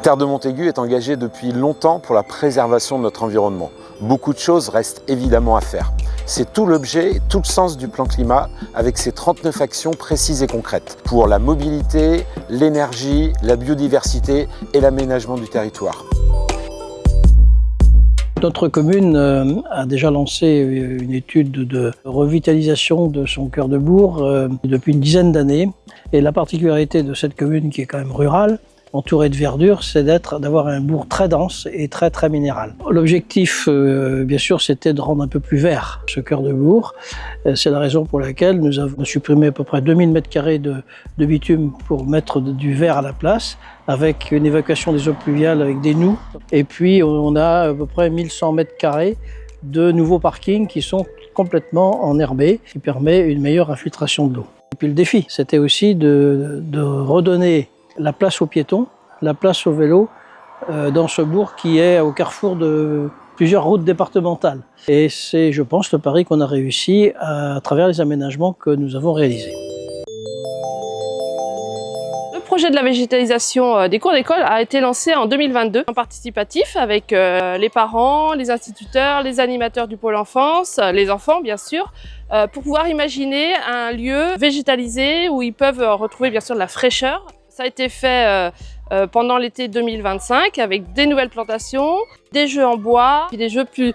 Terre de Montaigu est engagée depuis longtemps pour la préservation de notre environnement. Beaucoup de choses restent évidemment à faire. C'est tout l'objet et tout le sens du plan climat avec ses 39 actions précises et concrètes pour la mobilité, l'énergie, la biodiversité et l'aménagement du territoire. Notre commune a déjà lancé une étude de revitalisation de son cœur de bourg depuis une dizaine d'années. Et la particularité de cette commune, qui est quand même rurale, entourée de verdure, c'est d'avoir un bourg très dense et très minéral. L'objectif, bien sûr, c'était de rendre un peu plus vert ce cœur de bourg. C'est la raison pour laquelle nous avons supprimé à peu près 2000 m² de bitume pour mettre du vert à la place, avec une évacuation des eaux pluviales avec des noues. Et puis on a à peu près 1100 m² de nouveaux parkings qui sont complètement enherbés, qui permet une meilleure infiltration de l'eau. Et puis le défi, c'était aussi de redonner la place aux piétons, la place au vélo dans ce bourg qui est au carrefour de plusieurs routes départementales. Et c'est, je pense, le pari qu'on a réussi à travers les aménagements que nous avons réalisés. Le projet de la végétalisation des cours d'école a été lancé en 2022 en participatif avec les parents, les instituteurs, les animateurs du pôle enfance, les enfants bien sûr, pour pouvoir imaginer un lieu végétalisé où ils peuvent retrouver bien sûr de la fraîcheur. Ça a été fait pendant l'été 2025 avec des nouvelles plantations, des jeux en bois, puis des jeux plus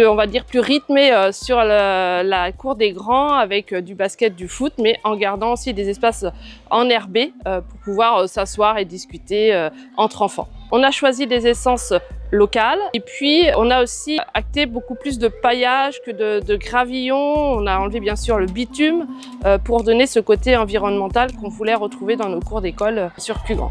on va dire plus rythmés sur la cour des grands avec du basket, du foot, mais en gardant aussi des espaces enherbés pour pouvoir s'asseoir et discuter entre enfants. On a choisi des essences locales et puis on a aussi acté beaucoup plus de paillage que de gravillon. On a enlevé bien sûr le bitume pour donner ce côté environnemental qu'on voulait retrouver dans nos cours d'école sur Cugand.